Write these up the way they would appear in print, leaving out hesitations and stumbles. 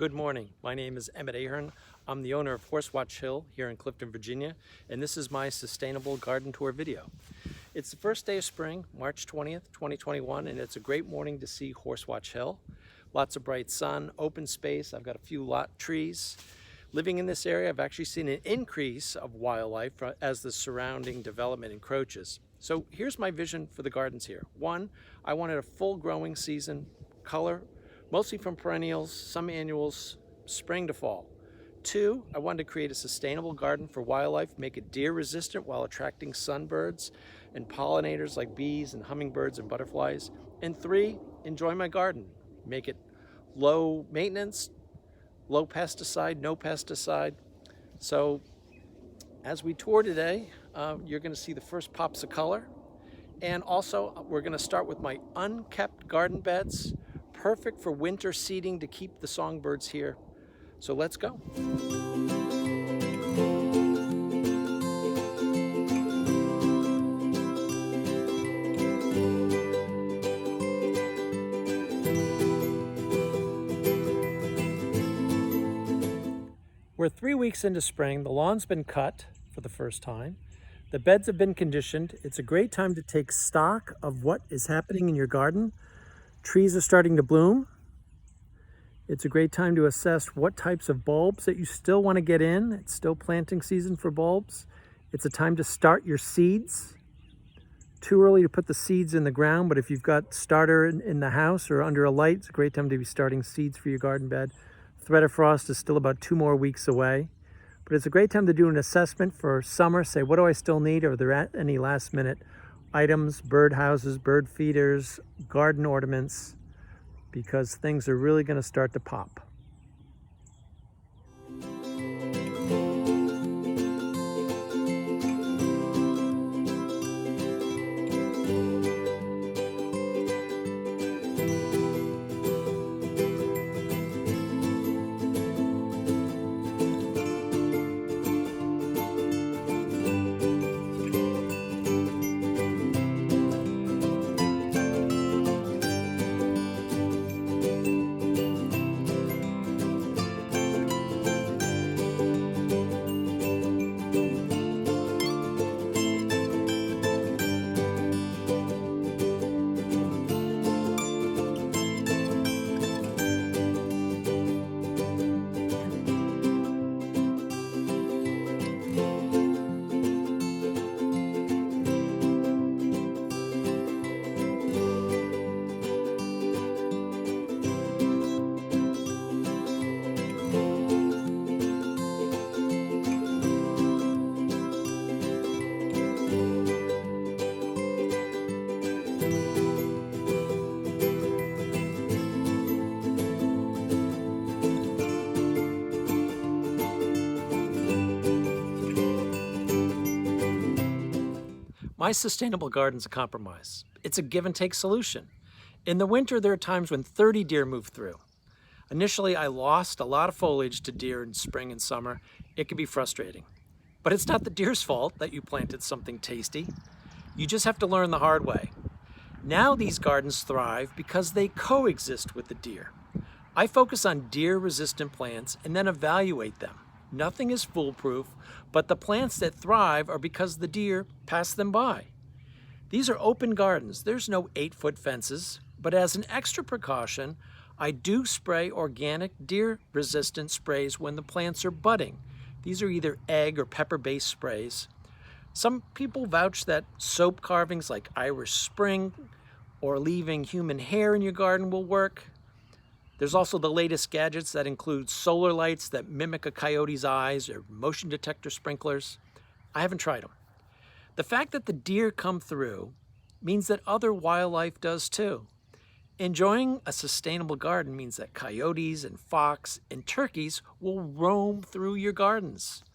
Good morning. My name is Emmett Ahern. I'm the owner of Horsewatch Hill here in Clifton, Virginia, and this is my sustainable garden tour video. It's the first day of spring, March 20th, 2021, and it's a great morning to see Horsewatch Hill. Lots of bright sun, open space. I've got a few lot trees. Living in this area, I've actually seen an increase of wildlife as the surrounding development encroaches. So here's my vision for the gardens here. One, I wanted a full growing season, color, mostly from perennials, some annuals, spring to fall. Two, I wanted to create a sustainable garden for wildlife, make it deer resistant while attracting sunbirds and pollinators like bees and hummingbirds and butterflies. And three, enjoy my garden, make it low maintenance, low pesticide, no pesticide. So as we tour today, you're going to see the first pops of color. And also we're going to start with my unkept garden beds, perfect for winter seeding to keep the songbirds here. So let's go. We're 3 weeks into spring. The lawn's been cut for the first time. The beds have been conditioned. It's a great time to take stock of what is happening in your garden. Trees are starting to bloom. It's a great time to assess what types of bulbs that you still want to get in. It's still planting season for bulbs. It's a time to start your seeds. Too early to put the seeds in the ground, but if you've got starter in the house or under a light, it's a great time to be starting seeds for your garden bed. Threat of frost is still about 2 more weeks away, but it's a great time to do an assessment for summer. Say, what do I still need? Are there any last minute items, bird houses, bird feeders, garden ornaments, because things are really going to start to pop. My sustainable garden's a compromise. It's a give and take solution. In the winter, there are times when 30 deer move through. Initially, I lost a lot of foliage to deer in spring and summer. It can be frustrating. But it's not the deer's fault that you planted something tasty. You just have to learn the hard way. Now these gardens thrive because they coexist with the deer. I focus on deer-resistant plants and then evaluate them. Nothing is foolproof, but the plants that thrive are because the deer pass them by. These are open gardens. There's no 8-foot fences, but as an extra precaution, I do spray organic deer-resistant sprays when the plants are budding. These are either egg or pepper-based sprays. Some people vouch that soap carvings like Irish Spring or leaving human hair in your garden will work. There's also the latest gadgets that include solar lights that mimic a coyote's eyes or motion detector sprinklers. I haven't tried them. The fact that the deer come through means that other wildlife does too. Enjoying a sustainable garden means that coyotes and fox and turkeys will roam through your gardens.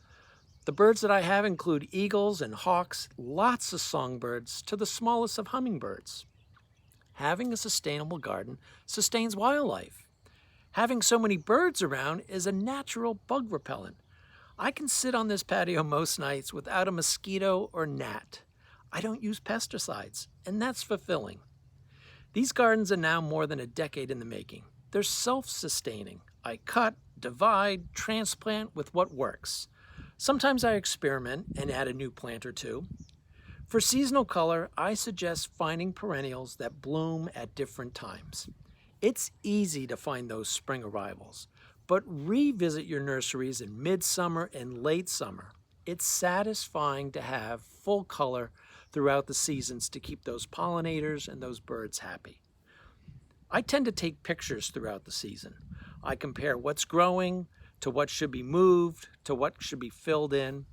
The birds that I have include eagles and hawks, lots of songbirds, to the smallest of hummingbirds. Having a sustainable garden sustains wildlife. Having so many birds around is a natural bug repellent. I can sit on this patio most nights without a mosquito or gnat. I don't use pesticides, and that's fulfilling. These gardens are now more than a decade in the making. They're self-sustaining. I cut, divide, transplant with what works. Sometimes I experiment and add a new plant or two. For seasonal color, I suggest finding perennials that bloom at different times. It's easy to find those spring arrivals, but revisit your nurseries in midsummer and late summer. It's satisfying to have full color throughout the seasons to keep those pollinators and those birds happy. I tend to take pictures throughout the season. I compare what's growing to what should be moved to what should be filled in.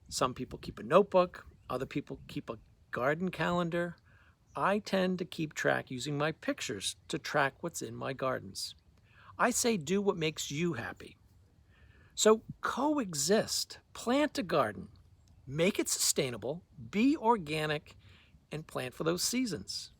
Some people keep a notebook, other people keep a garden calendar. I tend to keep track using my pictures to track what's in my gardens. I say do what makes you happy. So coexist, plant a garden, make it sustainable, be organic, and plant for those seasons.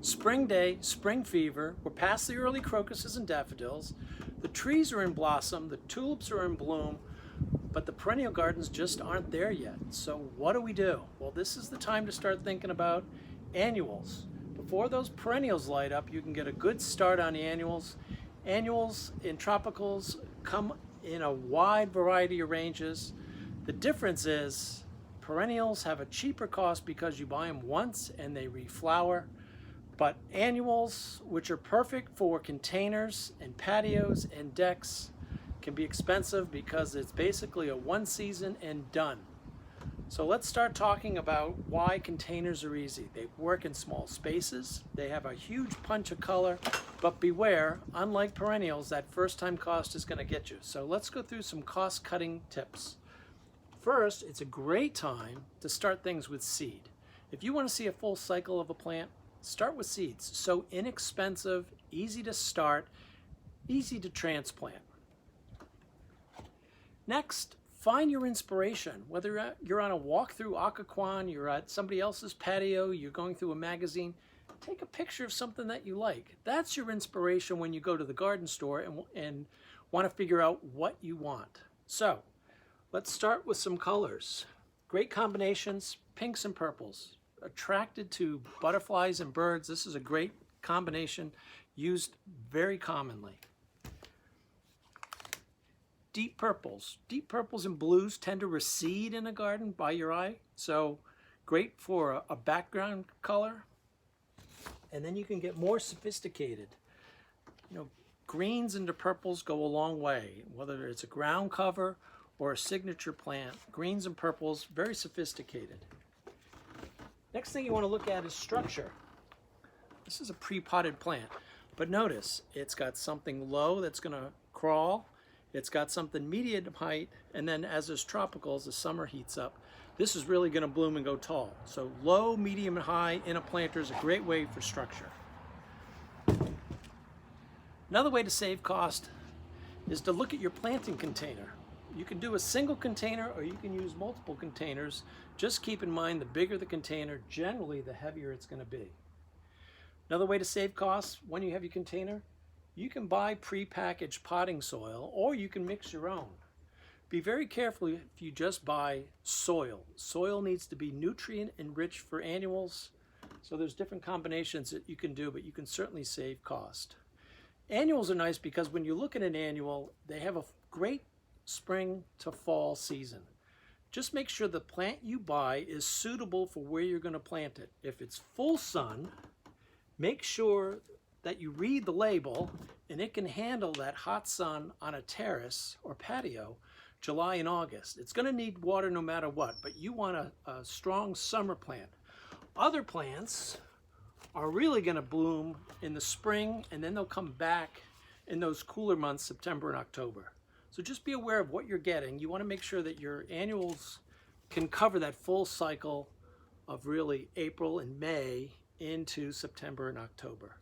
Spring day, spring fever, we're past the early crocuses and daffodils, the trees are in blossom, the tulips are in bloom, but the perennial gardens just aren't there yet. So what do? Well, this is the time to start thinking about annuals. Before those perennials light up, you can get a good start on the annuals. Annuals in tropicals come in a wide variety of ranges. The difference is perennials have a cheaper cost because you buy them once and they reflower. But annuals, which are perfect for containers and patios and decks, can be expensive because it's basically a one season and done. So let's start talking about why containers are easy. They work in small spaces, they have a huge punch of color, but beware, unlike perennials, that first time cost is going to get you. So let's go through some cost cutting tips. First, it's a great time to start things with seed. If you want to see a full cycle of a plant, start with seeds. So inexpensive, easy to start, easy to transplant. Next, find your inspiration. Whether you're on a walk through Occoquan, you're at somebody else's patio, you're going through a magazine, take a picture of something that you like. That's your inspiration when you go to the garden store and want to figure out what you want. So let's start with some colors. Great combinations, pinks and purples. Attracted to butterflies and birds, this is a great combination used very commonly. Deep purples and blues tend to recede in a garden by your eye, so great for a background color. And then you can get more sophisticated. You know, greens into purples go a long way, whether it's a ground cover or a signature plant. Greens and purples, very sophisticated. Next thing you want to look at is structure. This is a pre-potted plant, but notice it's got something low that's going to crawl. It's got something medium height, and then as there's tropicals, the summer heats up, this is really going to bloom and go tall. So low, medium, and high in a planter is a great way for structure. Another way to save cost is to look at your planting container. You can do a single container or you can use multiple containers. Just keep in mind the bigger the container, generally the heavier it's going to be. Another way to save costs when you have your container, you can buy pre-packaged potting soil or you can mix your own. Be very careful if you just buy soil. Soil needs to be nutrient enriched for annuals, so there's different combinations that you can do, but you can certainly save cost. Annuals are nice because when you look at an annual, they have a great spring to fall season. Just make sure the plant you buy is suitable for where you're going to plant it. If it's full sun, make sure that you read the label and it can handle that hot sun on a terrace or patio July and August. It's going to need water no matter what, but you want a strong summer plant. Other plants are really going to bloom in the spring and then they'll come back in those cooler months, September and October. So just be aware of what you're getting. You want to make sure that your annuals can cover that full cycle of really April and May into September and October.